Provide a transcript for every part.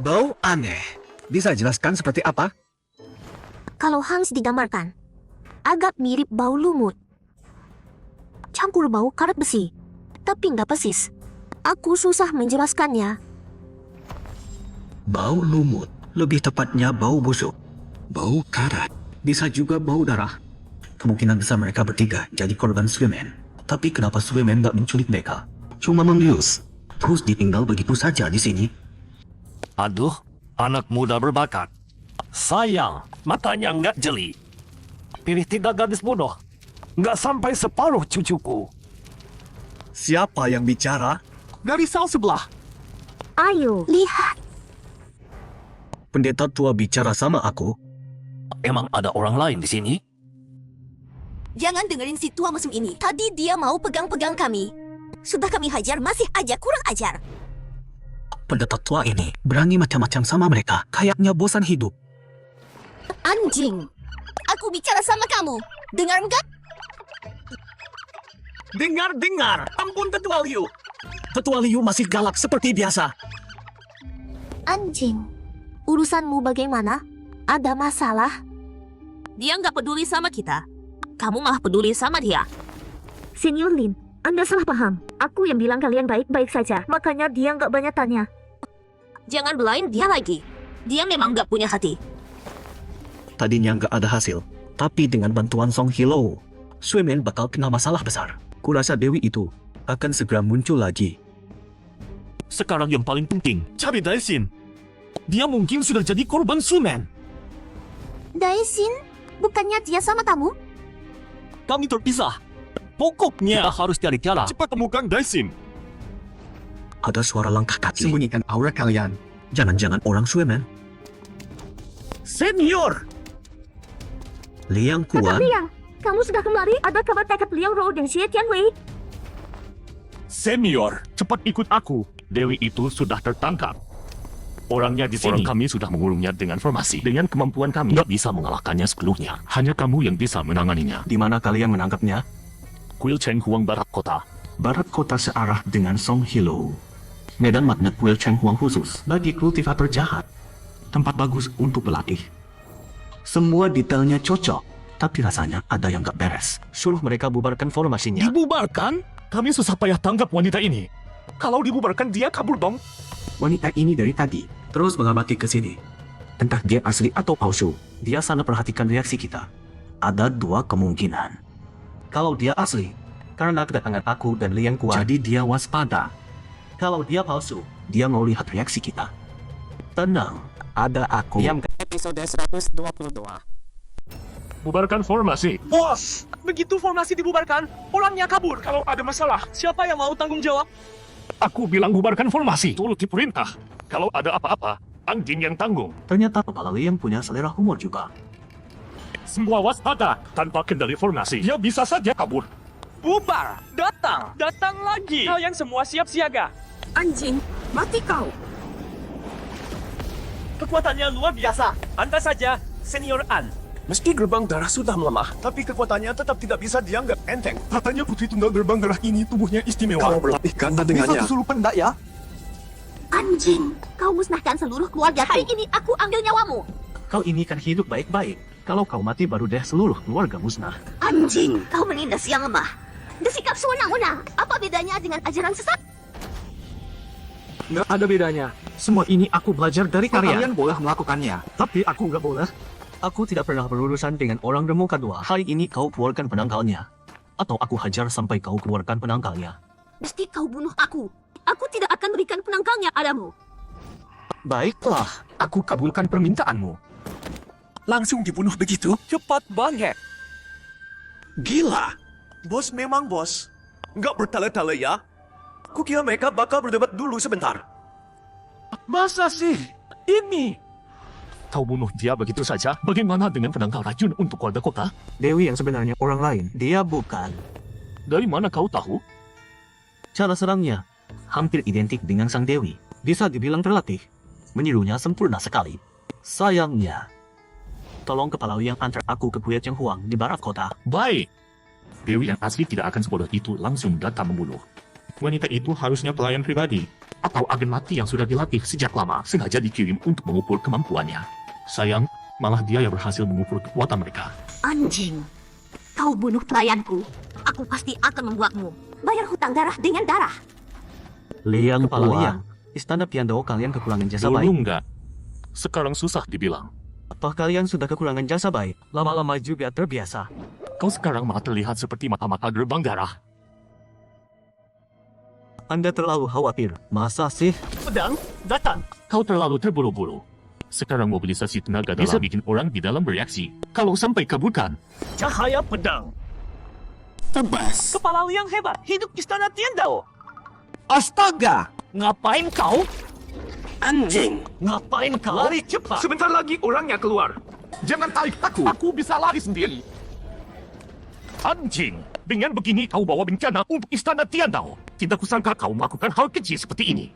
Bau aneh. Bisa jelaskan seperti apa? Kalau Hans digambarkan, agak mirip bau lumut. Campur bau karet besi, tapi nggak persis. Aku susah menjelaskannya. Bau lumut. Lebih tepatnya bau busuk. Bau karat. Bisa juga bau darah. Kemungkinan besar mereka bertiga jadi korban Swayman. Tapi kenapa Swayman nggak menculik mereka? Cuma membius. Terus ditinggal begitu saja di sini. Aduh, anak muda berbakat. Sayang, matanya nggak jeli. Pilih tidak gadis bodoh. Nggak sampai separuh cucuku. Siapa yang bicara? Dari sel sebelah. Ayo, lihat. Pendeta tua bicara sama aku. Emang ada orang lain di sini? Jangan dengerin si tua mesum ini. Tadi dia mau pegang-pegang kami. Sudah kami hajar, masih aja kurang ajar. Pendeta tua ini berani macam-macam sama mereka. Kayaknya bosan hidup. Anjing. Aku bicara sama kamu. Dengar enggak? Dengar. Ampun Tetua Liu. Tetua Liu masih galak seperti biasa. Anjing. Urusanmu bagaimana? Ada masalah? Dia nggak peduli sama kita. Kamu malah peduli sama dia. Senior Lin, Anda salah paham. Aku yang bilang kalian baik-baik saja. Makanya dia nggak banyak tanya. Jangan belain dia lagi. Dia memang nggak punya hati. Tadinya nggak ada hasil. Tapi dengan bantuan Song Hilo, Swayman bakal kena masalah besar. Kurasa Dewi itu akan segera muncul lagi. Sekarang yang paling penting, cari Daishin. Dia mungkin sudah jadi korban Swayman. Daishin, bukannya dia sama kamu? Kami terpisah. Pokoknya kita harus cari cara. Cepat temukan Daishin. Ada suara langkah kaki. Sembunyikan aura kalian. Jangan-jangan orang Swayman. Senior! Liang Kakak Kuan. Liang, kamu sudah kembali? Ada kabar tekad Liang Ro dan Xie Tianwei? Senior, cepat ikut aku. Dewi itu sudah tertangkap. Orangnya di sini. Kami sudah mengurungnya dengan formasi. Dengan kemampuan kami, nggak bisa mengalahkannya sepenuhnya. Hanya kamu yang bisa menanganinya. Di mana kalian menangkapnya? Kuil Cheng Huang Barat Kota. Barat kota searah dengan Song Hilo. Medan magnet kuil Cheng Huang khusus bagi kultivator jahat. Tempat bagus untuk berlatih. Semua detailnya cocok, tapi rasanya ada yang gak beres. Suruh mereka bubarkan formasinya. Dibubarkan? Kami susah payah tangkap wanita ini. Kalau dibubarkan dia kabur dong. Wanita ini dari tadi terus mengamati ke sini. Entah dia asli atau palsu, dia sangat perhatikan reaksi kita. Ada dua kemungkinan. Kalau dia asli, karena kedatangan aku dan Liang Kuan, jadi dia waspada. Kalau dia palsu, dia mau lihat reaksi kita. Tenang, ada aku. Diam. Episode 122. Bubarkan formasi. Bos, begitu formasi dibubarkan, orangnya kabur. Kalau ada masalah, siapa yang mau tanggung jawab? Aku bilang bubarkan formasi. Turuti perintah. Kalau ada apa-apa, anjing yang tanggung. Ternyata kepala Liang punya selera humor juga. Semua waspada. Tanpa kendali formasi, dia bisa saja kabur. Bubar, datang lagi. Kalian semua siap siaga. Anjing, mati kau. Kekuatannya luar biasa. Anda saja, Senior An. Meski gerbang darah sudah melemah, tapi kekuatannya tetap tidak bisa dianggap enteng. Katanya putri tunggal gerbang darah ini tubuhnya istimewa. Kalau berlatih ganda dengannya. Bisa kesurupan enggak ya? Anjing, kau musnahkan seluruh keluarga. Hari ini aku ambil nyawamu. Kau ini kan hidup baik-baik. Kalau kau mati baru deh seluruh keluarga musnah. Anjing, kau menindas yang lemah. Bersikap sewenang-wenang. Apa bedanya dengan ajaran sesat? Nggak ada bedanya. Semua ini aku belajar dari kalian. Kalian boleh melakukannya. Tapi aku nggak boleh. Aku tidak pernah berurusan dengan orang Remuka II. Hari ini kau keluarkan penangkalnya. Atau aku hajar sampai kau keluarkan penangkalnya. Mesti kau bunuh aku. Aku tidak akan berikan penangkalnya padamu. Baiklah, aku kabulkan permintaanmu. Langsung dibunuh begitu? Cepat banget. Gila. Bos memang bos. Nggak bertele-tele ya. Kukira mereka bakal berdebat dulu sebentar. Masa sih? Ini? Kau bunuh dia begitu saja? Bagaimana dengan penangkal racun untuk warga kota? Dewi yang sebenarnya orang lain. Dia bukan. Dari mana kau tahu? Cara serangnya hampir identik dengan sang Dewi. Bisa dibilang terlatih. Menirunya sempurna sekali. Sayangnya, tolong kepala yang antar aku ke kuil Cheng Huang di barat kota. Baik. Dewi yang asli tidak akan sebodoh itu langsung datang membunuh. Wanita itu harusnya pelayan pribadi. atau agen mati yang sudah dilatih sejak lama sengaja dikirim untuk mengukur kemampuannya. Sayang, malah dia yang berhasil mengukur kekuatan mereka. Anjing. Kau bunuh pelayanku. Aku pasti akan membuatmu bayar hutang darah dengan darah. Liang Kepala tua. Liang. Istana Piandao kalian kekurangan jasa Dulu baik. enggak. Sekarang susah dibilang. Apa kalian sudah kekurangan jasa baik? Lama-lama juga terbiasa. Kau sekarang malah terlihat seperti mata-mata gerbang darah. Anda terlalu khawatir. Masa sih? Pedang, datang. Kau terlalu terburu-buru. Sekarang mobilisasi tenaga dalam bisa bikin orang di dalam bereaksi. Kalau sampai kabulkan, Cahaya pedang. Tebas. Kepala Liang hebat. Hidup istana Tiandao. Astaga. Ngapain kau? Anjing. Ngapain kau? Lari cepat. Sebentar lagi orangnya keluar. Jangan tarik aku. aku bisa lari sendiri. Anjing, dengan begini kau bawa bencana untuk istana Tiandao. Tidak kusangka kau melakukan hal kecil seperti ini.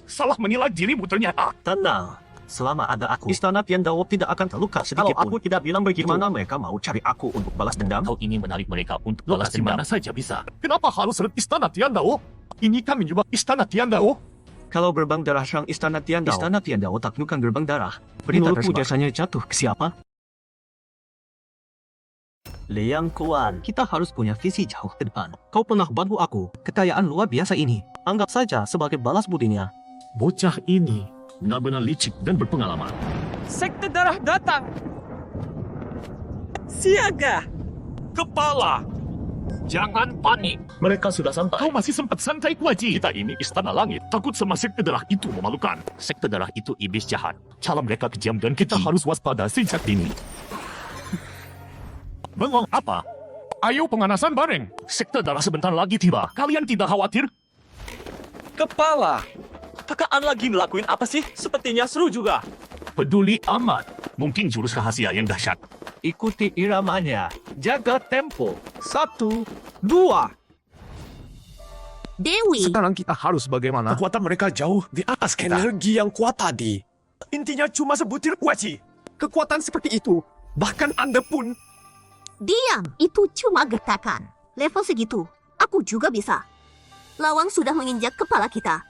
Salah menilai dirimu ternyata. Tenang. Selama ada aku, Istana Piandao tidak akan terluka sedikit pun. Kalau aku tidak bilang begitu, gimana mereka mau cari aku untuk balas dendam? Kau ingin menarik mereka untuk balas dendam. Mana saja bisa. Kenapa harus serut istana Tiandao? Ini kami juga istana Tiandao. Kalau gerbang darah serang Istana Tiandao taklukkan gerbang darah. Berita Menurutku tersebut biasanya jatuh ke siapa? Liang Kuan, kita harus punya visi jauh ke depan. Kau pernah bantu aku, kekayaan luar biasa ini. Anggap saja sebagai balas budinya. Bocah ini benar-benar licik dan berpengalaman. Sekte darah datang. Siaga. Kepala, jangan panik. Mereka sudah santai. Kau masih sempat santai, Kuaji. Kita ini istana langit. Takut sama sekte darah itu memalukan. Sekte darah itu iblis jahat. Cara mereka kejam dan kita harus waspada sejak dini. Bengong apa? Ayo pemanasan bareng. Sekte darah sebentar lagi tiba. Kalian tidak khawatir? Kepala. Kakaan lagi ngelakuin apa sih? Sepertinya seru juga. Peduli amat. Mungkin jurus rahasia yang dahsyat. Ikuti iramanya. Jaga tempo. 1, 2. Dewi. Sekarang kita harus bagaimana? Kekuatan mereka jauh di atas kita. Energi yang kuat tadi. Intinya cuma sebutir kuaci. Kekuatan seperti itu. Bahkan Anda pun. Diam, itu cuma gertakan. Level segitu, aku juga bisa. Lawang sudah menginjak kepala kita.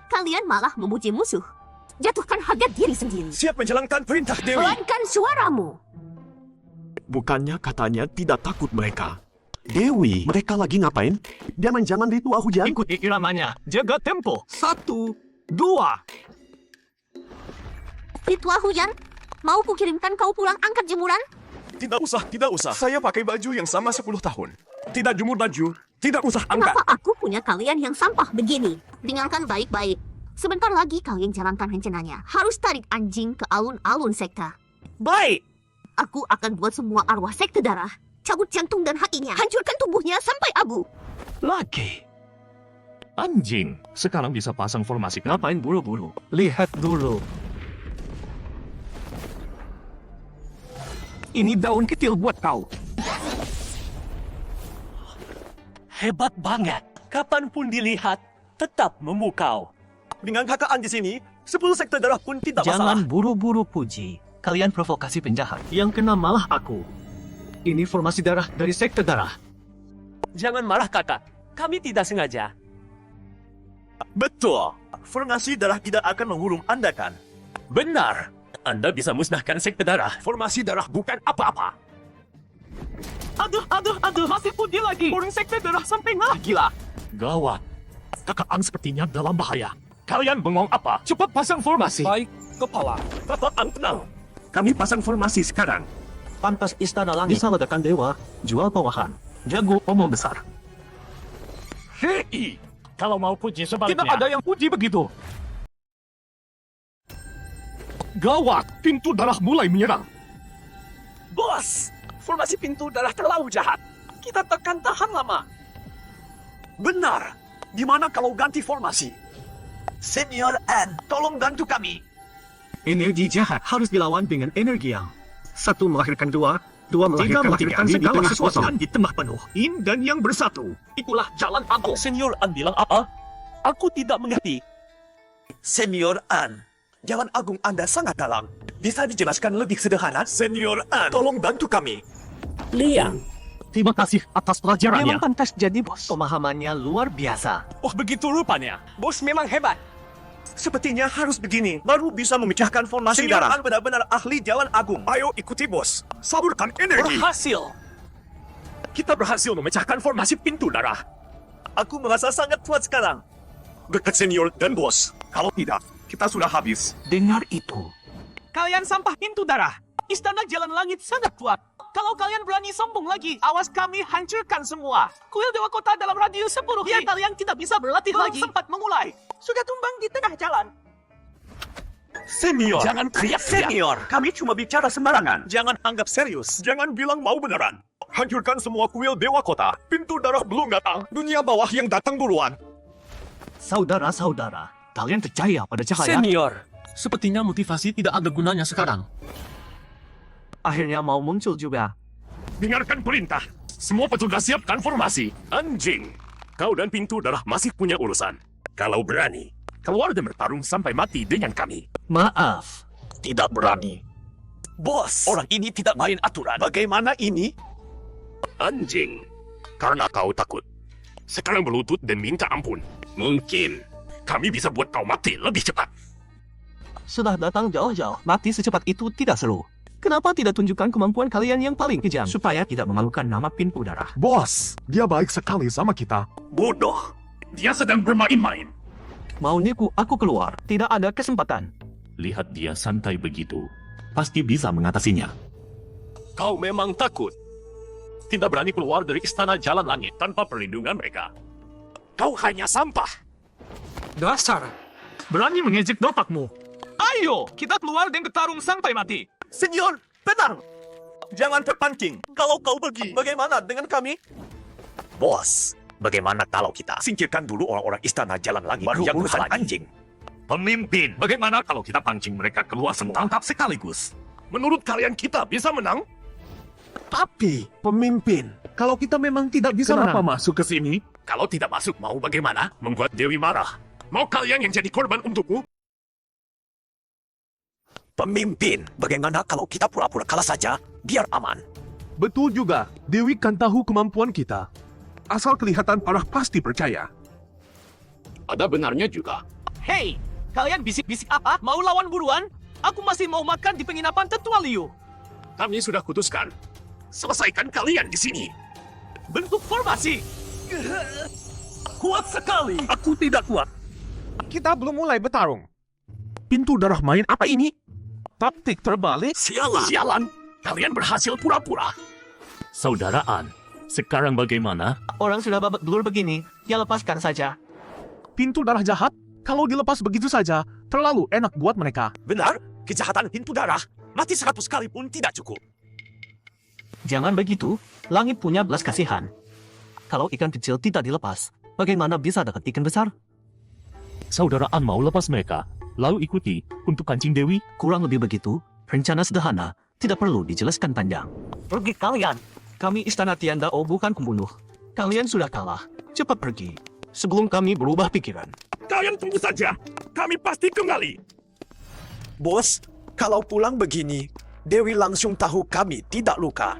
Kalian malah memuji musuh. Jatuhkan harga diri sendiri. Siap menjalankan perintah Dewi. Pelankan suaramu. Bukannya katanya tidak takut mereka. Dewi, mereka lagi ngapain? Dia main zaman di tua hujan? Ikuti iramanya. Jaga tempo. 1, 2. Ritual hujan, mau kukirimkan kau pulang angkat jemuran? Tidak usah, tidak usah. Saya pakai baju yang sama 10 tahun. Tidak jemur baju, tidak usah angkat. Kenapa aku punya kalian yang sampah begini? Dengarkan baik-baik. Sebentar lagi kalian jalankan rencananya. Harus tarik anjing ke alun-alun sekte. Baik. Aku akan buat semua arwah sekte darah. Cabut jantung dan hatinya. Hancurkan tubuhnya sampai abu. Lagi. Anjing, sekarang bisa pasang formasi kan? Ngapain buru-buru? Lihat dulu. Ini daun kecil buat kau. Hebat banget. Kapanpun dilihat, tetap memukau. Dengan kakaan di sini, 10 sekte darah pun tidak Jangan masalah. buru-buru puji. Kalian provokasi penjahat. Yang kena malah aku. Ini formasi darah dari sekte darah. Jangan marah kakak. Kami tidak sengaja. Betul. Formasi darah tidak akan mengurung Anda kan? Benar. Anda bisa musnahkan sekte darah. Formasi darah bukan apa-apa. Aduh, masih putih lagi. Orang sekte darah sampai ngah gila. Gawat. Kakak sepertinya dalam bahaya. Kalian bengong apa? Cepat pasang formasi. Baik, kepala. Kakak tenang. Kami pasang formasi sekarang. Pantas istana langit bisa ledakan dewa, jual bawahan, jago omong besar. Hei, kalau mau puji sebaliknya. Tidak ada yang puji begitu. Gawat, pintu darah mulai menyerang. Bos, formasi pintu darah terlalu jahat. Kita tekan tahan lama. Benar. Gimana kalau ganti formasi? Senior N, tolong bantu kami. Energi jahat harus dilawan dengan energi yang satu melahirkan dua, dua melahirkan tiga, segala sesuatu di tengah penuh. In dan yang bersatu. Itulah jalan aku. Senior An bilang apa? Aku tidak mengerti. Senior An, jalan agung Anda sangat dalam. Bisa dijelaskan lebih sederhana? Senior An, tolong bantu kami. Liang. Terima kasih atas pelajarannya. Memang pantas jadi bos. Pemahamannya luar biasa. Oh begitu rupanya. Bos memang hebat. Sepertinya harus begini, baru bisa memecahkan formasi Senior, darah. Benar-benar ahli jalan agung. Ayo ikuti bos. Salurkan energi. Berhasil! Kita berhasil memecahkan formasi pintu darah. Aku merasa sangat kuat sekarang. Dekat senior dan bos. Kalau tidak, kita sudah habis. Dengar itu. Kalian sampah pintu darah. Istana Jalan Langit sangat kuat. Kalau kalian berani sombong lagi, awas kami hancurkan semua. Kuil Dewa Kota dalam radius 10 biar kalian tidak bisa berlatih lagi. Sempat memulai. Sudah tumbang di tengah jalan. Senior, jangan teriak-teriak. Senior, kami cuma bicara sembarangan. Jangan anggap serius. Jangan bilang mau beneran. Hancurkan semua kuil Dewa Kota. Pintu darah belum datang. Dunia bawah yang datang duluan. Saudara-saudara, kalian percaya pada cahaya? Senior. Sepertinya motivasi tidak ada gunanya sekarang. Akhirnya mau muncul juga. Dengarkan perintah. Semua petugas siapkan formasi. Anjing, kau dan pintu darah masih punya urusan. Kalau berani, keluar dan bertarung sampai mati dengan kami. Maaf. Tidak berani. Bos, orang ini tidak main aturan. Bagaimana ini? Anjing, karena kau takut. Sekarang berlutut dan minta ampun. Mungkin kami bisa buat kau mati lebih cepat. Sudah datang jauh-jauh, mati secepat itu tidak seru. Kenapa tidak tunjukkan kemampuan kalian yang paling kejam supaya tidak memalukan nama pintu darah? Bos, dia baik sekali sama kita. Bodoh, dia sedang bermain-main. Maunya aku keluar, tidak ada kesempatan. Lihat dia santai begitu, pasti bisa mengatasinya. Kau memang takut. Tidak berani keluar dari istana Jalan Langit tanpa perlindungan mereka. Kau hanya sampah. Dasar. Berani mengejek dotakmu. Ayo, kita keluar dan bertarung sampai mati. Senior, benar. Jangan terpancing. Kalau kau pergi, bagaimana dengan kami? Bos, bagaimana kalau kita Singkirkan dulu orang-orang istana Jalan Langit baru yang urusan menghalangi. anjing? Pemimpin, bagaimana kalau kita pancing mereka keluar setangkap sekaligus? Menurut kalian kita bisa menang? Tapi, pemimpin, kalau kita memang tidak bisa Kenapa menang. masuk ke sini? Kalau tidak masuk mau bagaimana? Membuat Dewi marah. Mau kalian yang jadi korban untukku? Pemimpin, bagaimana kalau kita pura-pura kalah saja, biar aman? Betul juga, Dewi kan tahu kemampuan kita. Asal kelihatan parah pasti percaya. Ada benarnya juga. Hei, kalian bisik-bisik apa? Mau lawan buruan? Aku masih mau makan di penginapan Tetua Liu. Kami sudah putuskan. Selesaikan kalian di sini. Bentuk formasi. Kuat sekali. Aku tidak kuat. Kita belum mulai bertarung. Pintu darah main apa ini? Taktik terbalik? Sialan. Sialan. Kalian berhasil pura-pura. Saudaraan, sekarang bagaimana? Orang sudah babak belur begini, ya lepaskan saja. Pintu darah jahat? Kalau dilepas begitu saja, terlalu enak buat mereka. Benar, kejahatan pintu darah. Mati 100 kali pun tidak cukup. Jangan begitu, langit punya belas kasihan. Kalau ikan kecil tidak dilepas, bagaimana bisa dapat ikan besar? Saudaraan mau lepas mereka, lalu ikuti untuk kancing Dewi. Kurang lebih begitu, rencana sederhana, tidak perlu dijelaskan panjang. Pergi kalian. Kami istana Tianda O bukan pembunuh. Kalian sudah kalah, cepat pergi. Sebelum kami berubah pikiran. Kalian tunggu saja. Kami pasti kembali. Bos, kalau pulang begini, Dewi langsung tahu kami tidak luka.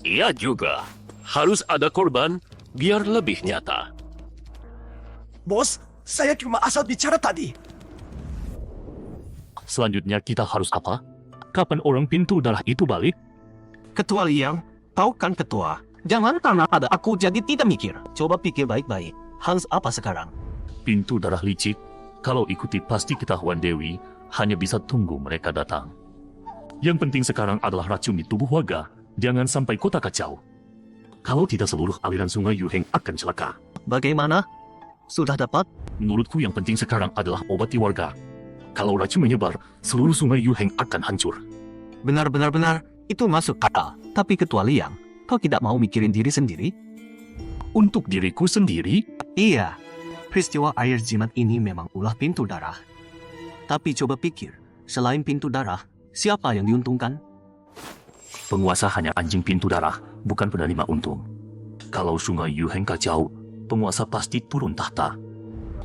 Iya juga. Harus ada korban biar lebih nyata. Bos, saya cuma asal bicara tadi. Selanjutnya kita harus apa? Kapan orang pintu darah itu balik? Ketua Liang, tahu kan ketua? Jangan karena ada aku jadi tidak mikir. Coba pikir baik-baik. Hans apa sekarang? Pintu darah licik. Kalau ikuti pasti ketahuan Dewi, hanya bisa tunggu mereka datang. Yang penting sekarang adalah racun di tubuh warga. Jangan sampai kota kacau. Kalau tidak seluruh aliran sungai Yuheng akan celaka. Bagaimana? Sudah dapat? Menurutku yang penting sekarang adalah obati warga. Kalau racun menyebar, seluruh sungai Yuheng akan hancur. Benar-benar, itu masuk akal. Tapi Ketua Liang, kau tidak mau mikirin diri sendiri? Untuk diriku sendiri, Iya, peristiwa air jimat ini memang ulah pintu darah. Tapi coba pikir, selain pintu darah, siapa yang diuntungkan? penguasa hanya anjing pintu darah, bukan penerima untung. Kalau sungai Yuheng kacau, penguasa pasti turun tahta.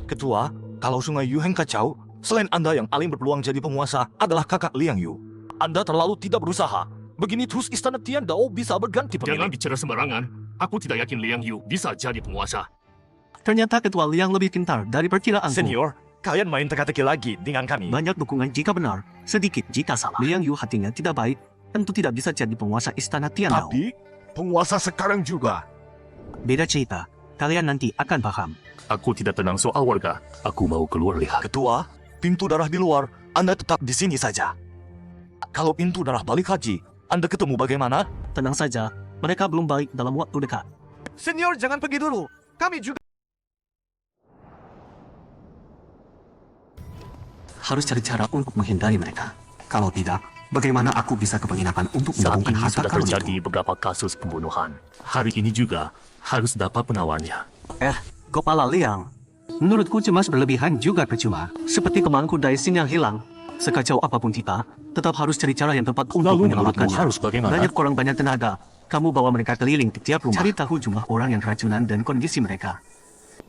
Ketua, kalau sungai Yuheng kacau, selain Anda yang paling berpeluang jadi penguasa adalah kakak Liang Yu. Anda terlalu tidak berusaha. Begini terus istana Tian Dao bisa berganti Jangan pemilik. bicara sembarangan. Aku tidak yakin Liang Yu bisa jadi penguasa. Ternyata Ketua Liang lebih pintar dari perkiraanku. Senior, Kalian main teka-teki lagi dengan kami. Banyak dukungan jika benar, sedikit jika salah. Liang Yu hatinya tidak baik, tentu tidak bisa jadi penguasa istana Tiandao. Tapi, penguasa sekarang juga. Beda cerita, kalian nanti akan paham. Aku tidak tenang soal warga. Aku mau keluar lihat. Ketua, pintu darah di luar, Anda tetap di sini saja. Kalau pintu darah balik haji, Anda ketemu bagaimana? Tenang saja, mereka belum balik dalam waktu dekat. Senior, jangan pergi dulu. Kami juga. Harus cari cara untuk menghindari mereka. Kalau tidak, bagaimana aku bisa ke penginapan untuk Saat menggabungkan ini harta sudah karun terjadi itu? beberapa kasus pembunuhan. Hari ini juga harus dapat penawarnya. Kepala Liang. Menurutku cemas berlebihan juga percuma. Seperti temanku Daisin yang hilang. Sekacau apapun kita, tetap harus cari cara yang tepat untuk Lalu menyelamatkannya. menurutmu harus bagaimana? Banyak orang banyak tenaga. Kamu bawa mereka keliling ke tiap rumah. Cari tahu jumlah orang yang keracunan dan kondisi mereka.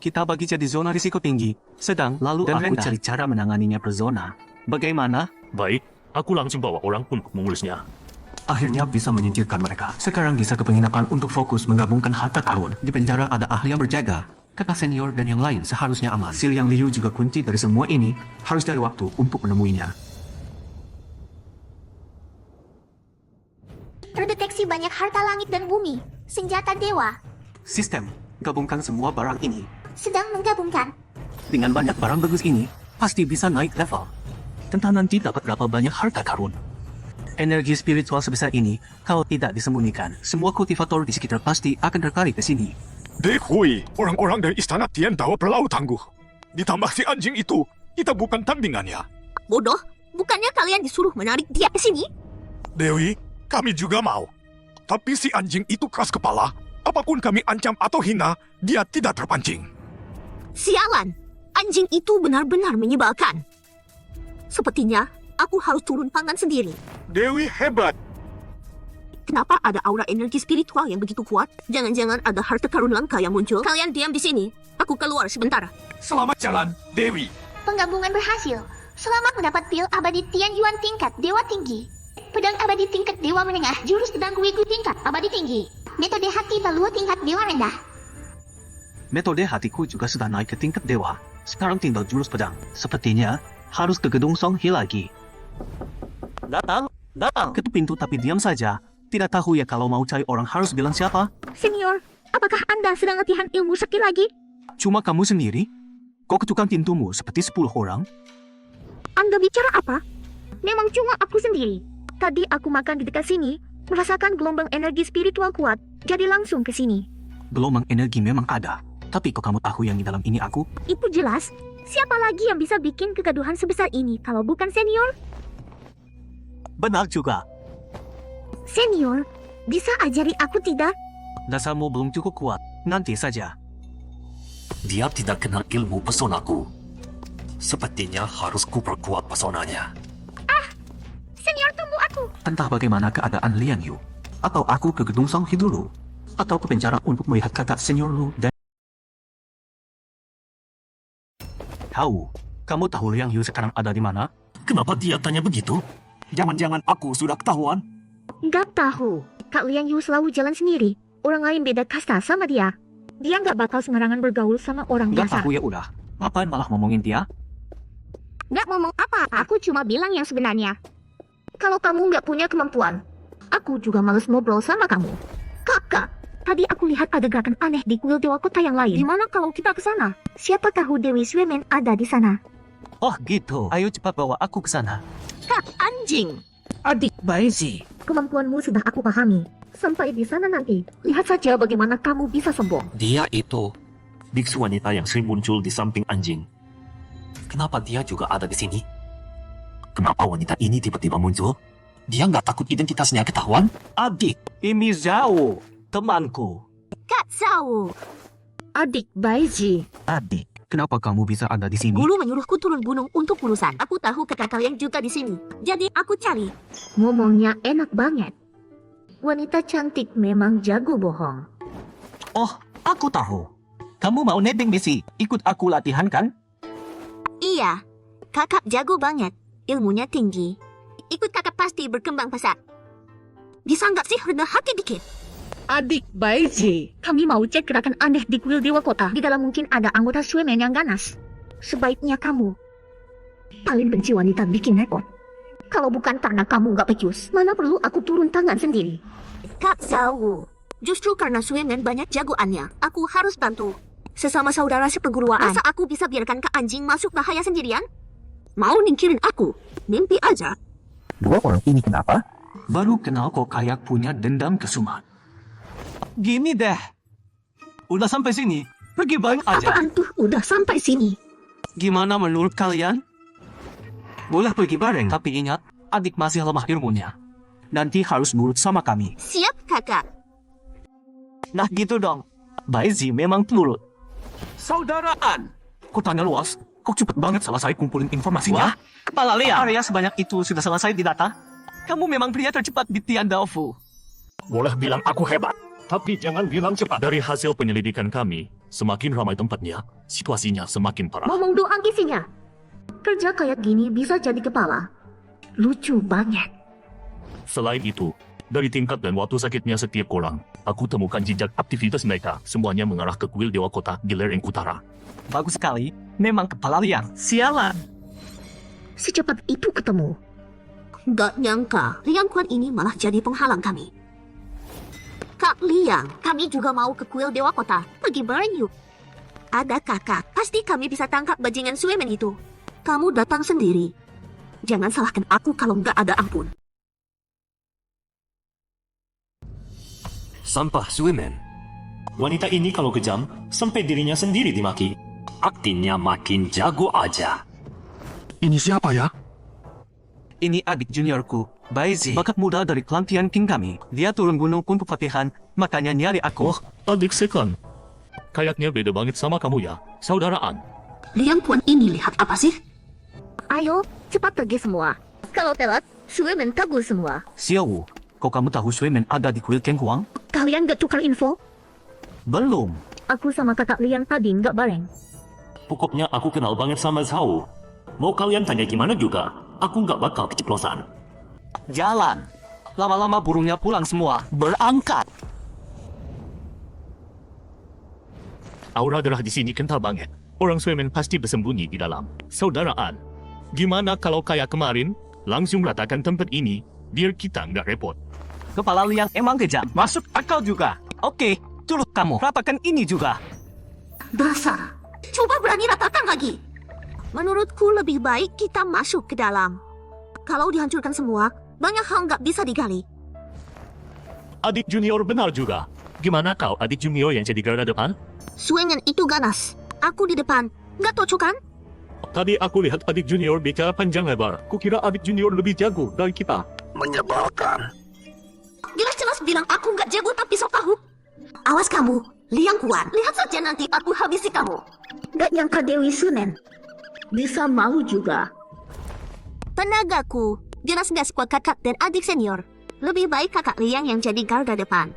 Kita bagi jadi zona risiko tinggi, sedang, lalu dan aku cari cara menanganinya per zona. Bagaimana? Baik, aku langsung bawa orang untuk mengurusnya. Akhirnya bisa menyingkirkan mereka. Sekarang bisa ke penginapan untuk fokus menggabungkan harta karun. Di penjara ada ahli yang berjaga. Kakak senior dan yang lain seharusnya aman. Si Liang Liu juga kunci dari semua ini. Harus cari waktu untuk menemuinya. Terdeteksi banyak harta langit dan bumi. Senjata dewa. Sistem, gabungkan semua barang ini. Sedang menggabungkan. Dengan banyak barang bagus ini, pasti bisa naik level. Tentang nanti dapat berapa banyak harta karun. Energi spiritual sebesar ini, kalau tidak disembunyikan, semua kultivator di sekitar pasti akan tertarik ke sini. Dekui, orang-orang dari istana Tiandao berlalu tangguh. Ditambah si anjing itu, kita bukan tandingannya. Bodoh, bukannya kalian disuruh menarik dia ke sini? Dewi, kami juga mau. Tapi si anjing itu keras kepala. Apapun kami ancam atau hina, dia tidak terpancing. Sialan, anjing itu benar-benar menyebalkan. Sepertinya aku harus turun tangan sendiri. Dewi hebat. Kenapa ada aura energi spiritual yang begitu kuat? Jangan-jangan ada harta karun langka yang muncul. Kalian diam di sini. Aku keluar sebentar. Selamat jalan, Dewi. Penggabungan berhasil. Selamat mendapat pil abadi Tian Yuan tingkat Dewa Tinggi. Pedang abadi tingkat Dewa Menengah. Jurus pedang Guigu tingkat abadi tinggi. Metode hati Balua tingkat Dewa Rendah. Metode hatiku juga sudah naik ke tingkat dewa. Sekarang tinggal jurus pedang. Sepertinya harus ke gedung Song Hi lagi. Datang. Ketuk pintu tapi diam saja. Tidak tahu ya kalau mau cari orang harus bilang siapa? Senior, apakah Anda sedang latihan ilmu sakti lagi? Cuma kamu sendiri? Kok ketukang pintumu seperti 10 orang? Anda bicara apa? Memang cuma aku sendiri. Tadi aku makan di dekat sini, merasakan gelombang energi spiritual kuat, jadi langsung ke sini. Gelombang energi memang ada. Tapi kok kamu tahu yang di dalam ini aku? Itu jelas. Siapa lagi yang bisa bikin kegaduhan sebesar ini kalau bukan senior? Benar juga. Senior, bisa ajari aku tidak? Dasarmu belum cukup kuat. Nanti saja. Dia tidak kenal ilmu pesonaku. Sepertinya harus kuperkuat pesonanya. Senior, tunggu aku. Entah bagaimana keadaan Liang Yu. Atau aku ke gedung Song Hi dulu. Atau ke penjara untuk melihat kakak senior Lu dan... Kamu tahu Liang Yu sekarang ada di mana? Kenapa dia tanya begitu? Jangan-jangan aku sudah ketahuan. Nggak tahu. Kak Liang Yu selalu jalan sendiri. Orang lain beda kasta sama dia. Dia nggak bakal sembarangan bergaul sama orang Gak biasa. tahu ya udah. Ngapain malah ngomongin dia? Nggak ngomong apa-apa. Aku cuma bilang yang sebenarnya. Kalau kamu nggak punya kemampuan, aku juga males ngobrol sama kamu. Kakak, tadi aku lihat ada gerakan aneh di kuil Dewa Kota yang lain. Gimana kalau kita ke sana? Siapa tahu Dewi Swemen ada di sana. Oh gitu. Ayo cepat bawa aku ke sana. Kak anjing. Adik Baezi. Kemampuanmu sudah aku pahami. Sampai di sana nanti, lihat saja bagaimana kamu bisa sombong. Dia itu biksu wanita yang sering muncul di samping anjing. Kenapa dia juga ada di sini? Kenapa wanita ini tiba-tiba muncul? Dia nggak takut identitasnya ketahuan? Adik. Ini Zhao. Temanku. Kak Sao. Adik Baiji. Adik. Kenapa kamu bisa ada di sini? Guru menyuruhku turun gunung untuk urusan. Aku tahu kakak kalian juga di sini. Jadi aku cari. Ngomongnya enak banget. Wanita cantik memang jago bohong. Oh, aku tahu. Kamu mau nebeng misi? Ikut aku latihan kan? Iya, kakak jago banget. Ilmunya tinggi. Ikut kakak pasti berkembang pesat. Bisa nggak sih rendah hati dikit? Adik Baiji. Kami mau cek gerakan aneh di kuil Dewa Kota. Di dalam mungkin ada anggota Swemen yang ganas. Sebaiknya kamu Paling benci wanita bikin repot. Kalau bukan karena kamu nggak becus, mana perlu aku turun tangan sendiri. Kak Zhao, justru karena Suemen banyak jagoannya, aku harus bantu. Sesama saudara seperguruan. Masa aku bisa biarkan Kak Anjing masuk bahaya sendirian? Mau ningkirin aku? Mimpi aja. Dua orang ini kenapa? Baru kenal kok kayak punya dendam kesumat. Gini deh. Udah sampai sini, pergi bareng aja. Apaan tuh udah sampai sini? Gimana menurut kalian? Boleh pergi bareng, tapi ingat, adik masih lemah ilmunya. Nanti harus nurut sama kami. Siap, kakak. Nah gitu dong. Baizi memang nurut. Saudaraan. Kok tanya luas? Kok cepet banget selesai kumpulin informasinya? Wah, kepala Lea. Area sebanyak itu sudah selesai didata. Kamu memang pria tercepat di Tian Daofu. Boleh bilang aku hebat, tapi jangan bilang cepat. Dari hasil penyelidikan kami, semakin ramai tempatnya, situasinya semakin parah. Ngomong doang isinya. Kerja kayak gini bisa jadi kepala. Lucu banget. Selain itu, dari tingkat dan waktu sakitnya setiap orang, aku temukan jejak aktivitas mereka. Semuanya mengarah ke kuil Dewa Kota di lereng utara. Bagus sekali. Memang kepala Liang. Sialan. Secepat itu ketemu. Gak nyangka, Liang Kuan ini malah jadi penghalang kami. Kak Liang, kami juga mau ke kuil Dewa Kota. Pergi bareng yuk. Ada kakak, pasti kami bisa tangkap bajingan Suemen itu. Kamu datang sendiri. Jangan salahkan aku kalau nggak ada ampun. Sampah Suemen. Wanita ini kalau kejam, sampai dirinya sendiri dimaki. Aktingnya makin jago aja. Ini siapa ya? Ini adik juniorku, Baizi. Bakat muda dari klan Tianqing kami. Dia turun gunung untuk pelatihan, makanya nyari aku. Oh, adik sekon. Kayaknya beda banget sama kamu ya, saudaraan. Liang Kuan ini lihat apa sih? Ayo, cepat pergi semua. Kalau telat, Suemen kabur semua. Xiaowu, kok kamu tahu Suemen ada di kuil Keng Huang? Kalian gak tukar info? Belum. Aku sama kakak Liang tadi nggak bareng. Pokoknya aku kenal banget sama Zhao. Mau kalian tanya gimana juga, aku nggak bakal keceplosan. Jalan. Lama-lama burungnya pulang semua. Berangkat. Aura darah di sini kental banget. Orang Suemen pasti bersembunyi di dalam. Saudaraan, gimana kalau kayak kemarin, langsung ratakan tempat ini, biar kita nggak repot. Kepala Liang emang kejam. Masuk akal juga. Oke, dulu kamu ratakan ini juga. Dasar. Coba berani ratakan lagi. Menurutku lebih baik kita masuk ke dalam. Kalau dihancurkan semua, banyak hal nggak bisa digali. Adik junior benar juga. Gimana kau adik junior yang jadi garda depan? Suengen itu ganas. Aku di depan. Nggak cocok kan? Tadi aku lihat adik junior bicara panjang lebar. Kukira adik junior lebih jago dari kita. Menyebalkan. Jelas-jelas bilang aku nggak jago tapi sok tahu. Awas kamu, Liang Kuan. Lihat saja nanti aku habisi kamu. Gak nyangka Dewi Sunen. Bisa malu juga. Tenagaku, jelas nggak sekuat kakak dan adik senior. Lebih baik kakak Liang yang jadi garda depan.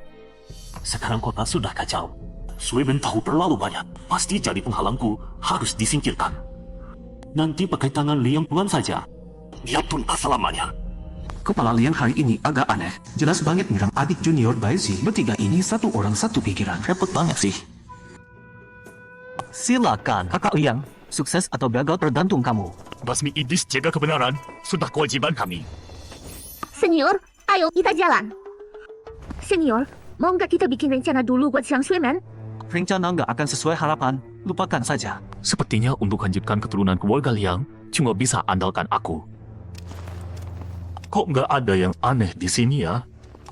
Sekarang kota sudah kacau. Suemen tahu terlalu banyak. Pasti jadi penghalangku, harus disingkirkan. Nanti pakai tangan Liang Kuan saja. Dia tuntas selamanya. Kepala Liang hari ini agak aneh. Jelas banget nyerang adik junior Baizi. Bertiga ini satu orang satu pikiran. Repot banget sih. Silakan, kakak Liang. Sukses atau gagal tergantung kamu. Basmi iblis jaga kebenaran, sudah kewajiban kami. Senior, ayo kita jalan. Senior, mau nggak kita bikin rencana dulu buat siang Suemen? Rencana nggak akan sesuai harapan. Lupakan saja. Sepertinya untuk lanjutkan keturunan keluarga Liang, cuma bisa andalkan aku. Kok nggak ada yang aneh di sini ya?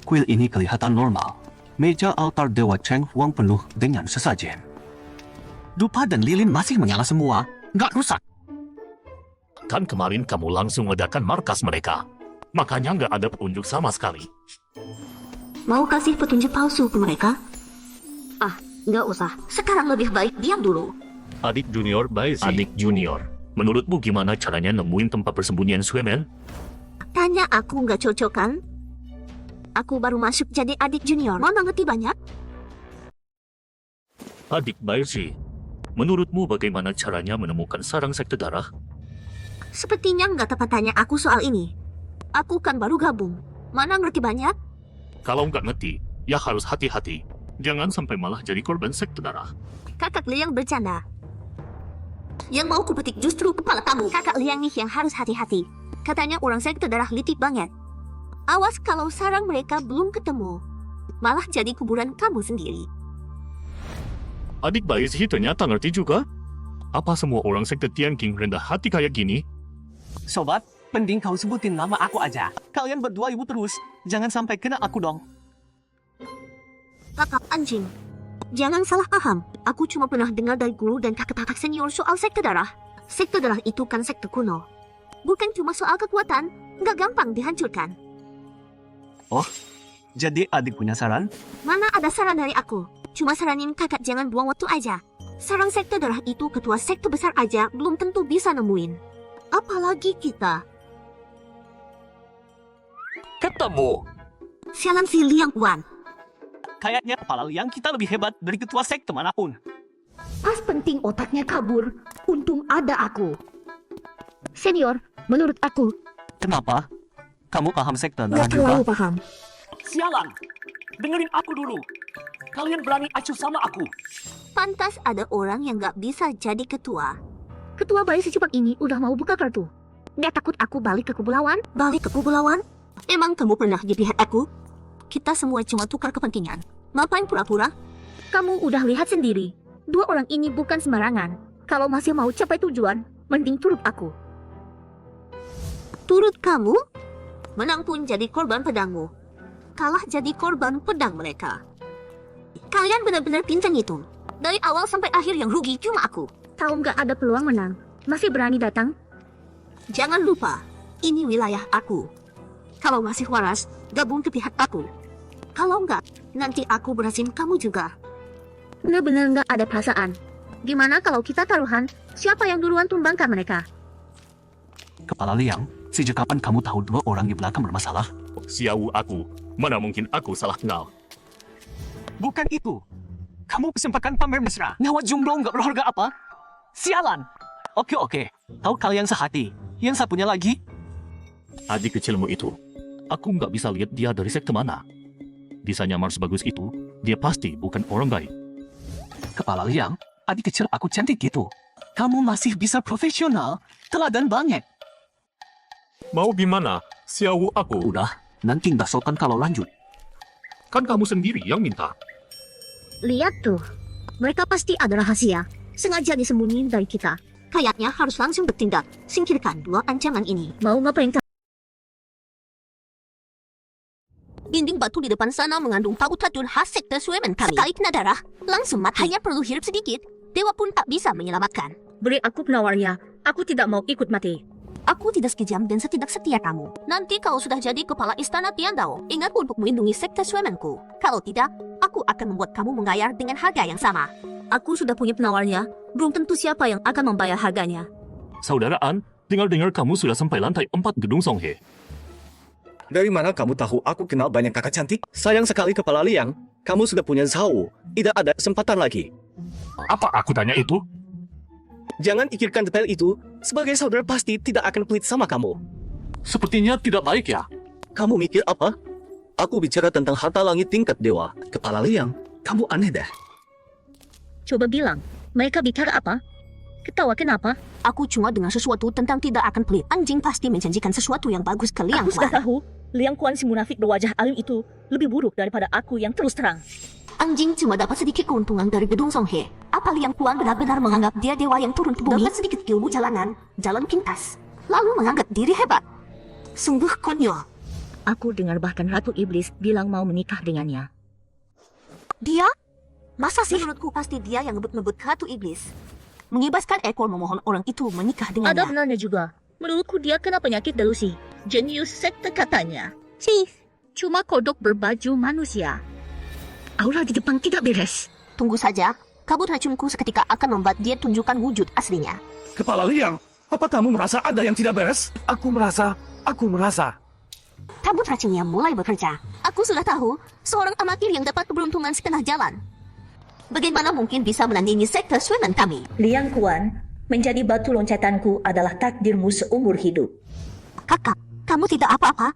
Kuil ini kelihatan normal. Meja altar Dewa Cheng Huang penuh dengan sesajen. Dupa dan lilin masih menyala semua. Nggak rusak. Kan kemarin kamu langsung ledakan markas mereka. Makanya nggak ada petunjuk sama sekali. Mau kasih petunjuk palsu ke mereka? Ah, nggak usah. Sekarang lebih baik diam dulu. Adik junior Baizi. Adik junior. Menurutmu gimana caranya nemuin tempat persembunyian Suemen? Tanya aku nggak cocok kan? Aku baru masuk jadi adik junior. Mau ngerti banyak? Adik Baizi. Menurutmu bagaimana caranya menemukan sarang sekte darah? Sepertinya nggak tepat tanya aku soal ini. Aku kan baru gabung. Mana ngerti banyak? Kalau nggak ngerti, ya harus hati-hati. Jangan sampai malah jadi korban sekte darah. Kakak Liang bercanda. Yang mau kupetik justru kepala kamu. Kakak Liang nih yang harus hati-hati. Katanya orang sekte darah licik banget. Awas kalau sarang mereka belum ketemu. Malah jadi kuburan kamu sendiri. Adik bayi sih ternyata ngerti juga. Apa semua orang sekte Tianqing rendah hati kayak gini? Sobat, mending kau sebutin nama aku aja. Kalian berdua ibu terus. Jangan sampai kena aku dong. Kakak anjing. Jangan salah paham. Aku cuma pernah dengar dari guru dan kakak-kakak senior soal sekte darah. Sekte darah itu kan sekte kuno. Bukan cuma soal kekuatan, nggak gampang dihancurkan. Jadi adik punya saran? Mana ada saran dari aku? Cuma saranin kakak jangan buang waktu aja. Sarang sekte darah itu ketua sekte besar aja belum tentu bisa nemuin. Apalagi kita. Ketemu. Sialan si Liang Wan. Kayaknya kepala Liang kita lebih hebat dari ketua sekte manapun. Pas penting otaknya kabur, untung ada aku. Senior, menurut aku, Kenapa? Kamu paham sekte darah nggak juga? terlalu paham. Sialan! Dengerin aku dulu. Kalian berani acuh sama aku. Pantas ada orang yang nggak bisa jadi ketua. Ketua bayi secepat ini udah mau buka kartu. Nggak takut aku balik ke kubu lawan? Balik ke kubu lawan? Emang kamu pernah di pihak aku? Kita semua cuma tukar kepentingan. Ngapain pura-pura? Kamu udah lihat sendiri. Dua orang ini bukan sembarangan. Kalau masih mau capai tujuan, mending turut aku. Turut kamu? Menang pun jadi korban pedangmu. Kalah jadi korban pedang mereka. Kalian benar-benar pincang itu. Dari awal sampai akhir yang rugi cuma aku. Tahu nggak ada peluang menang. Masih berani datang? Jangan lupa, ini wilayah aku. Kalau masih waras, gabung ke pihak aku. Kalau enggak, nanti aku berasim kamu juga. Benar-benar nggak ada perasaan. Gimana kalau kita taruhan? Siapa yang duluan tumbangkan mereka? Kepala Liang, sejak kapan kamu tahu dua orang di belakang bermasalah? Siawu aku. Mana mungkin aku salah kenal. Bukan itu. Kamu kesempatan pamer mesra. Nyawa jomblo nggak berharga apa? Sialan. Oke. Tahu kalian sehati. Yang satunya lagi? Adik kecilmu itu. Aku nggak bisa lihat dia dari sekte mana. Bisa nyamar sebagus itu, dia pasti bukan orang baik. Kepala Liang, adik kecil aku cantik gitu. Kamu masih bisa profesional. Teladan banget. Mau gimana? Siawu aku. Udah, nanti basokan kalau lanjut. Kan kamu sendiri yang minta. Lihat tuh. Mereka pasti ada rahasia. Sengaja disembunyiin dari kita. Kayaknya harus langsung bertindak. Singkirkan dua ancaman ini. Mau ngapain kamu? Dinding batu di depan sana mengandung paut racun khas sekte Suemen kami. Sekali kena darah, langsung mati. Hanya perlu hirup sedikit. Dewa pun tak bisa menyelamatkan. Beri aku penawarnya. Aku tidak mau ikut mati. Aku tidak sekejam dan setidak setia kamu. Nanti kau sudah jadi kepala istana Tiandao. Ingat untuk melindungi sekte Suemenku. Kalau tidak, aku akan membuat kamu menggayar dengan harga yang sama. Aku sudah punya penawarnya. Belum tentu siapa yang akan membayar harganya. Saudara An, dengar-dengar kamu sudah sampai lantai 4 gedung Songhe. Dari mana kamu tahu aku kenal banyak kakak cantik? Sayang sekali Kepala Liang, kamu sudah punya Zhao. Tidak ada kesempatan lagi. Apa aku tanya itu? Jangan pikirkan detail itu. Sebagai saudara pasti tidak akan pelit sama kamu. Sepertinya tidak baik ya. Kamu mikir apa? Aku bicara tentang harta langit tingkat dewa. Kepala Liang, kamu aneh deh. Coba bilang, mereka bicara apa? Ketawa kenapa? Aku cuma dengar sesuatu tentang tidak akan pelit. Anjing pasti menjanjikan sesuatu yang bagus ke Liang Aku sudah Wan. tahu, Liang Kuan si munafik berwajah alim itu lebih buruk daripada aku yang terus terang. Anjing cuma dapat sedikit keuntungan dari gedung Songhe. Apa Liang Kuan benar-benar menganggap dia dewa yang turun ke bumi? Dapat sedikit ilmu jalanan, jalan pintas, lalu menganggap diri hebat. Sungguh konyol. Aku dengar bahkan Ratu Iblis bilang mau menikah dengannya. Dia? Masa sih? Menurutku pasti dia yang ngebut-ngebut Ratu Iblis. Mengibaskan ekor memohon orang itu menikah Ada dengannya. benarnya juga. Menurutku dia kena penyakit delusi. Jenius sekte katanya. Chief, Cuma kodok berbaju manusia. Aura di depan tidak beres. tunggu saja. Kabut racunku seketika akan membuat dia tunjukkan wujud aslinya. Kepala Liang, apa kamu merasa ada yang tidak beres? Aku merasa. Kabut racunnya mulai bekerja. Aku sudah tahu, seorang amatir yang dapat keberuntungan setengah jalan. Bagaimana mungkin bisa menandingi sekte Suemen kami? Liang Kuan, menjadi batu loncatanku adalah takdirmu seumur hidup. Kakak, kamu tidak apa-apa?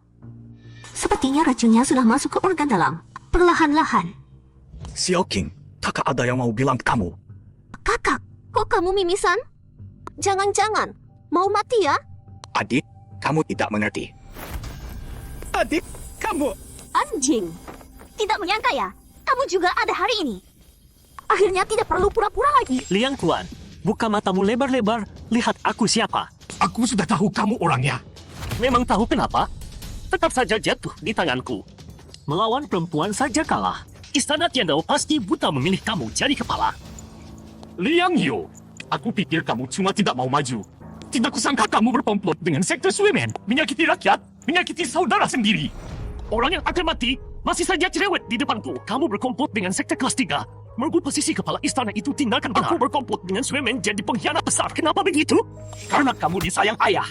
Sepertinya racunnya sudah masuk ke organ dalam. Perlahan-lahan. Xiao King, tak ada yang mau bilang ke kamu. Kakak, kok kamu mimisan? Jangan-jangan mau mati ya? Adik, kamu tidak mengerti. Adik, kamu... Anjing. Tidak menyangka ya, kamu juga ada hari ini. Akhirnya tidak perlu pura-pura lagi. Liang Tuan, buka matamu lebar-lebar, lihat aku siapa. Aku sudah tahu kamu orangnya. Memang tahu kenapa? Tetap saja jatuh di tanganku. Melawan perempuan saja kalah. Istana Tiandao pasti buta memilih kamu jadi kepala. Liang Yu, aku pikir kamu cuma tidak mau maju. Tidak kusangka kamu berkomplot dengan sekte Suimen, menyakiti rakyat, menyakiti saudara sendiri. Orang yang akan mati masih saja cerewet di depanku. Kamu berkomplot dengan sekte kelas 3. Merebut posisi kepala istana itu tindakan benar. Aku berkomplot dengan Suimen jadi pengkhianat besar. Kenapa begitu? Karena kamu disayang ayah.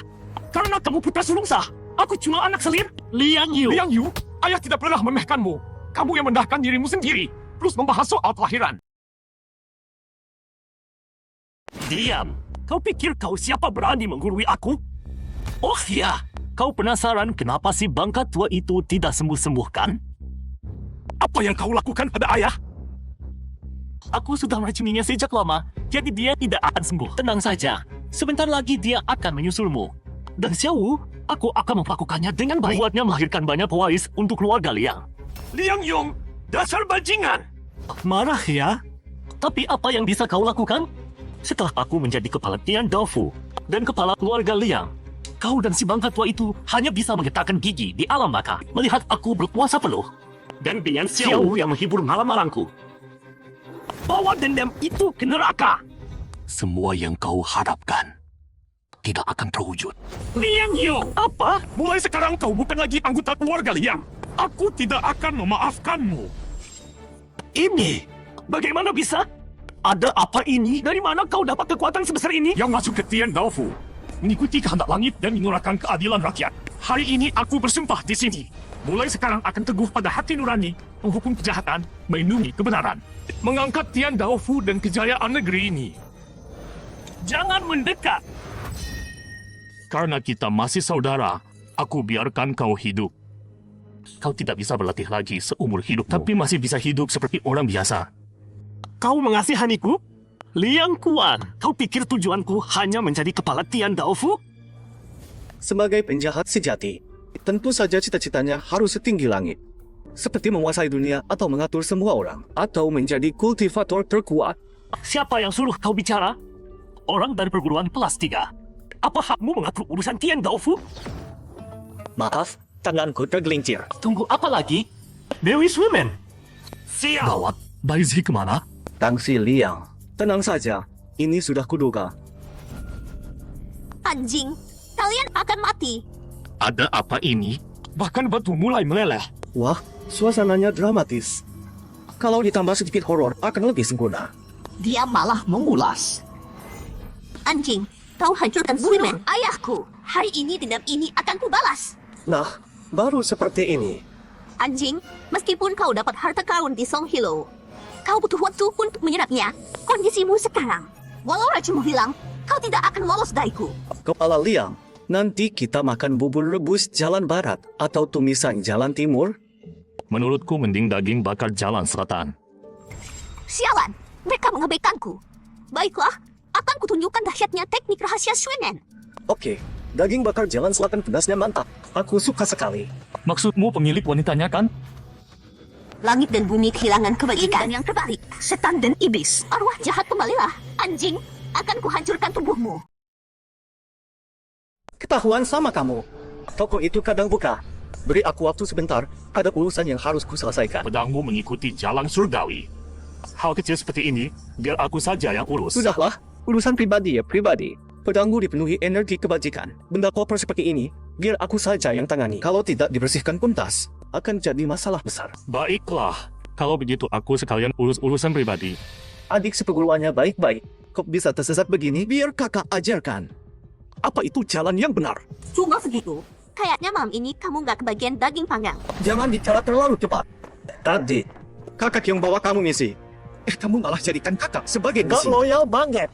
Karena kamu putra sulung sah. Aku cuma anak selir. Liang Yu. Liang Yu, ayah tidak pernah memehkanmu. Kamu yang mendahkan dirimu sendiri, terus membahas soal kelahiran. Diam. Kau pikir kau siapa berani menggurui aku? Oh ya, kau penasaran kenapa si bangka tua itu tidak sembuh-sembuhkan? Apa yang kau lakukan pada ayah? Aku sudah meracuninya sejak lama, jadi dia tidak akan sembuh. Tenang saja, sebentar lagi dia akan menyusulmu. Dan Xiao, aku akan melakukannya dengan baik. Buatnya melahirkan banyak pewaris untuk keluarga Liang. Liang Yong, dasar bajingan! Marah ya? Tapi apa yang bisa kau lakukan? Setelah aku menjadi kepala Tian Daofu dan kepala keluarga Liang, kau dan si bangka tua itu hanya bisa menggetarkan gigi di alam baka melihat aku berkuasa penuh. Dan dengan Xiao yang menghibur malam-malamku. Bawa dendam itu ke neraka. Semua yang kau harapkan tidak akan terwujud. Liang Yu, apa? Mulai sekarang kau bukan lagi anggota keluarga Liang. Aku tidak akan memaafkanmu. Ini? Bagaimana bisa? Ada apa ini? Dari mana kau dapat kekuatan sebesar ini? Yang masuk ke Tian Daofu, mengikuti kehendak langit dan menyuarakan keadilan rakyat. Hari ini aku bersumpah di sini. Mulai sekarang akan teguh pada hati nurani, menghukum kejahatan, melindungi kebenaran, mengangkat Tian Daofu dan kejayaan negeri ini. Jangan mendekat. Karena kita masih saudara, aku biarkan kau hidup. Kau tidak bisa berlatih lagi seumur hidup, tapi masih bisa hidup seperti orang biasa. Kau mengasihaniku? Liang Kuan, kau pikir tujuanku hanya menjadi kepala Tian Daofu? Sebagai penjahat sejati, tentu saja cita-citanya harus setinggi langit. Seperti menguasai dunia atau mengatur semua orang, atau menjadi kultivator terkuat. Siapa yang suruh kau bicara? Orang dari perguruan kelas 3. Apa hakmu mengatur urusan Tian Daofu? Maaf, tanganku tergelincir. Tunggu apa lagi? Dewi Suimen. Sial. Gawat, Baizi kemana? Tangsi Liang, tenang saja, ini sudah kuduga. Anjing, kalian akan mati. Ada apa ini? Bahkan batu mulai meleleh. Wah, suasananya dramatis. Kalau ditambah sedikit horor, akan lebih sempurna. Dia malah mengulas. Anjing, kau hancurkan Suimen, ayahku. Hari ini dendam ini akan kubalas. Nah, baru seperti ini. Anjing, meskipun kau dapat harta karun di Song Hilo, kau butuh waktu untuk menyerapnya. Kondisimu sekarang, walau racunmu hilang, kau tidak akan lolos dariku. Kepala Liang, nanti kita makan bubur rebus jalan barat atau tumisan jalan timur? Menurutku mending daging bakar jalan selatan. Sialan, mereka mengabaikanku. Baiklah, akan kutunjukkan dahsyatnya teknik rahasia Suimen. Oke, daging bakar jalan selatan pedasnya mantap. Aku suka sekali. Maksudmu pemilik wanitanya kan? Langit dan bumi kehilangan kebajikan yang terbalik. Setan dan iblis, arwah jahat kembalilah. Anjing, akan kuhancurkan tubuhmu. Ketahuan sama kamu. Toko itu kadang buka. Beri aku waktu sebentar, ada urusan yang harus kuselesaikan. Pedangmu mengikuti jalan surgawi. Hal kecil seperti ini, biar aku saja yang urus. Sudahlah, urusan pribadi ya pribadi. Pedangmu dipenuhi energi kebajikan. Benda koper seperti ini, biar aku saja yang tangani. Kalau tidak dibersihkan tuntas, akan jadi masalah besar. Baiklah, kalau begitu aku sekalian urus urusan pribadi. Adik seperguruannya baik-baik. Kok bisa tersesat begini? Biar kakak ajarkan. Apa itu jalan yang benar? Cuma segitu. Kayaknya malam ini kamu nggak kebagian daging panggang. Jangan bicara terlalu cepat. Tadi, kakak yang bawa kamu misi. Kamu malah jadikan kakak sebagai misi. Loyal banget.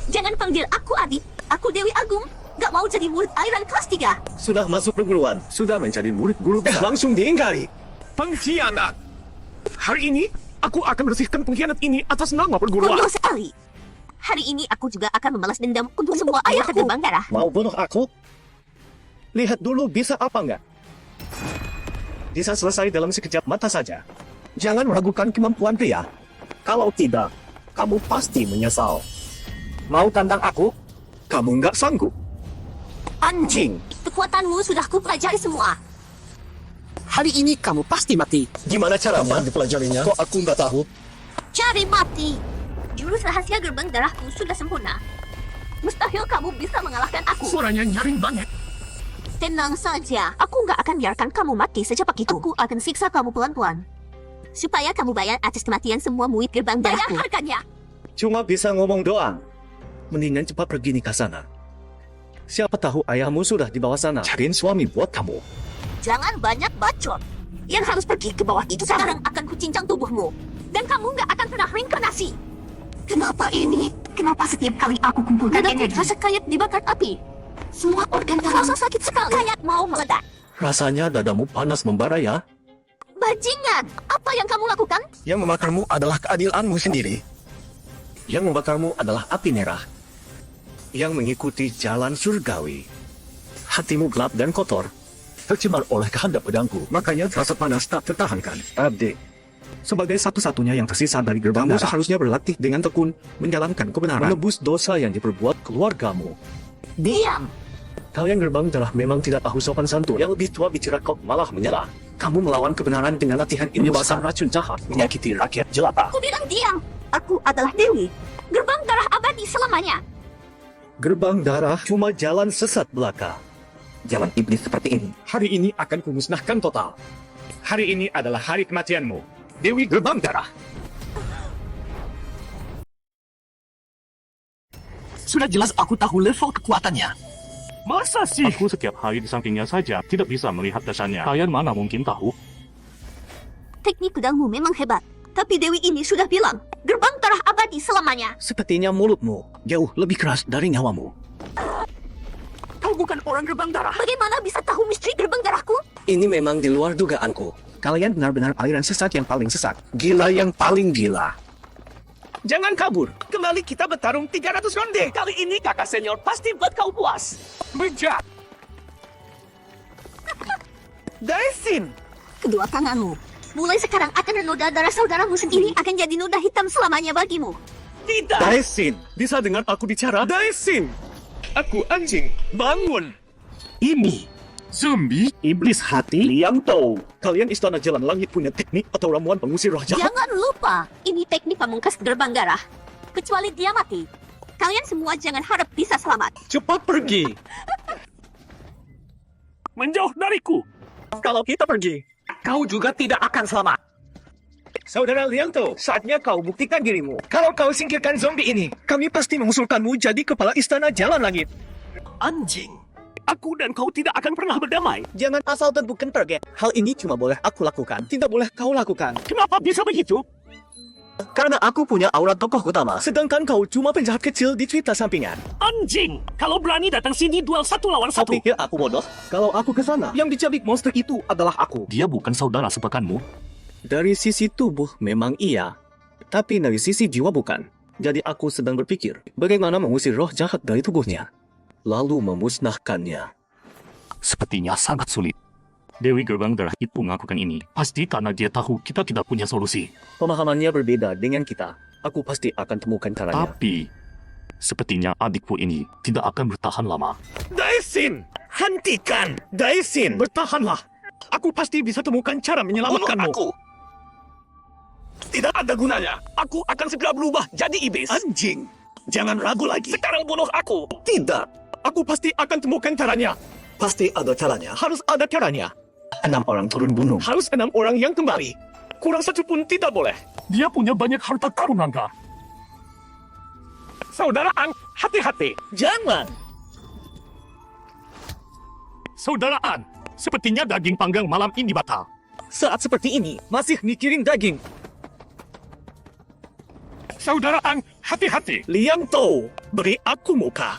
Jangan panggil aku adik. Aku Dewi Agung. Gak mau jadi murid aliran kelas 3. Sudah masuk perguruan, sudah menjadi murid guru besar. Langsung diingkari. Pengkhianat. Hari ini, aku akan bersihkan pengkhianat ini atas nama perguruan. Bodoh sekali. Hari ini aku juga akan membalas dendam untuk semua ayah gerbang darah. Mau bunuh aku? Lihat dulu bisa apa enggak? Bisa selesai dalam sekejap mata saja. Jangan meragukan kemampuan pria. Kalau tidak, kamu pasti menyesal. Mau tantang aku? Kamu nggak sanggup. Anjing! Kekuatanmu sudah kupelajari semua. Hari ini kamu pasti mati. Gimana caranya dipelajarinya? Kok aku nggak tahu? Cari mati. Jurus rahasia gerbang darahku sudah sempurna. Mustahil kamu bisa mengalahkan aku. Suaranya nyaring banget. Tenang saja, aku nggak akan biarkan kamu mati secepat itu. Aku akan siksa kamu pelan-pelan. Supaya kamu bayar atas kematian semua murid gerbang darahku. Bayar harganya. Cuma bisa ngomong doang. Mendingan cepat pergi nih ke sana. Siapa tahu ayahmu sudah di bawah sana. Cariin suami buat kamu. Jangan banyak bacot. Yang harus pergi ke bawah itu sekarang akan kucincang tubuhmu. Dan kamu nggak akan pernah reinkarnasi. Kenapa ini? Kenapa setiap kali aku kumpulkan energi rasa kayak dibakar api? Semua organ terasa sakit sekali. Kayak mau meledak. Rasanya dadamu panas membara ya? Bajingan, apa yang kamu lakukan? Yang membakarmu adalah keadilanmu sendiri. Yang membakarmu adalah api merah. Yang mengikuti jalan surgawi. Hatimu gelap dan kotor. Tercemar oleh kehendak pedangku. Makanya rasa panas tak tertahankan. Abdi, sebagai satu-satunya yang tersisa dari gerbangmu seharusnya berlatih dengan tekun menjalankan kebenaran, menebus dosa yang diperbuat keluargamu. Diam. Kalian gerbang darah memang tidak tahu sopan santun. Yang lebih tua bicara kok malah menyerah. Kamu melawan kebenaran dengan latihan ilmu racun jahat, menyakiti rakyat jelata. Aku bilang diam. Aku adalah Dewi. Gerbang darah abadi selamanya. Gerbang darah cuma jalan sesat belaka. Jalan iblis seperti ini. Hari ini akan kumusnahkan total. Hari ini adalah hari kematianmu. Dewi Gerbang Darah. Sudah jelas aku tahu level kekuatannya. Masa sih? Aku setiap hari di sampingnya saja, tidak bisa melihat dasarnya. Kalian mana mungkin tahu? Teknik pedangmu memang hebat. Tapi Dewi ini sudah bilang, gerbang darah abadi selamanya. Sepertinya mulutmu jauh lebih keras dari nyawamu. Kau bukan orang gerbang darah. Bagaimana bisa tahu misteri gerbang darahku? Ini memang di luar dugaanku. Kalian benar-benar aliran sesat yang paling sesat. Gila yang paling gila. Jangan kabur. Kembali kita bertarung 300 ronde. Kali ini kakak senior pasti buat kau puas. Bejat. Daisin. Kedua tanganmu. Mulai sekarang akan noda darah saudaramu sendiri akan jadi noda hitam selamanya bagimu. Tidak. Daisin, bisa dengar aku bicara? Daisin. Aku anjing. Bangun. Ini zombie Iblis hati Liang Tao. Kalian Istana Jalan Langit punya teknik atau ramuan pengusir roh jahat? Jangan lupa, ini teknik pamungkas gerbang darah. Kecuali dia mati, kalian semua jangan harap bisa selamat. Cepat pergi. Menjauh dariku! Kalau kita pergi, kau juga tidak akan selamat. Saudara Liang Tao, saatnya kau buktikan dirimu. Kalau kau singkirkan zombie ini, kami pasti mengusulkanmu jadi kepala Istana Jalan Langit. Anjing! Aku dan kau tidak akan pernah berdamai. Jangan asal tentukan target. Hal ini cuma boleh aku lakukan, tidak boleh kau lakukan. Kenapa bisa begitu? Karena aku punya aura tokoh utama. Sedangkan kau cuma penjahat kecil di cerita sampingan. Anjing! Kalau berani datang sini duel 1 lawan 1. Kau pikir aku bodoh? Kalau aku ke sana, Yang dicabik monster itu adalah aku. Dia bukan saudara sepekanmu. dari sisi tubuh memang iya, tapi dari sisi jiwa bukan. Jadi aku sedang berpikir, bagaimana mengusir roh jahat dari tubuhnya, lalu memusnahkannya. Sepertinya sangat sulit. Dewi Gerbang Darah itu melakukan ini pasti karena dia tahu kita tidak punya solusi. Pemahamannya berbeda dengan kita. Aku pasti akan temukan caranya. Tapi sepertinya adikku ini tidak akan bertahan lama. Daisin! Hentikan! Daisin! Bertahanlah! Aku pasti bisa temukan cara menyelamatkanmu. Bunuh aku! Tidak ada gunanya. Aku akan segera berubah jadi iblis. Anjing! Jangan ragu lagi. Sekarang bunuh aku! Tidak! Aku pasti akan temukan caranya. Pasti ada caranya. Harus ada caranya. 6 orang turun gunung. Harus 6 orang yang kembali. Kurang satu pun tidak boleh. dia punya banyak harta karun, Angga. Saudara Ang, hati-hati. Jangan! Saudara An, sepertinya daging panggang malam ini batal. Saat seperti ini, masih mikirin daging. Saudara An, hati-hati. Liang Tao, beri aku muka.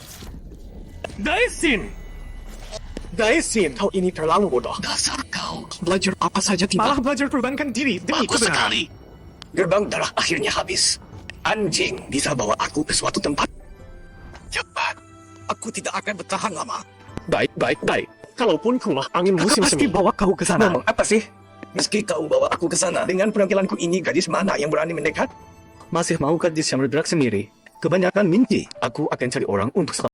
Daisin! Daisin, kau ini terlalu bodoh. Dasar kau. Belajar apa saja tidak. Malah belajar perbankan diri demi Bagus kebenaran. sekali. Gerbang darah akhirnya habis. Anjing bisa bawa aku ke suatu tempat. Cepat. Aku tidak akan bertahan lama. Baik, baik, baik. Kalaupun keluar angin Kakak musim pasti semi, bawa kau ke sana. ngomong apa sih? Meski kau bawa aku ke sana, dengan penampilanku ini gadis mana yang berani mendekat? Masih mau gadis yang bergerak sendiri? Kebanyakan mimpi. Aku akan cari orang untuk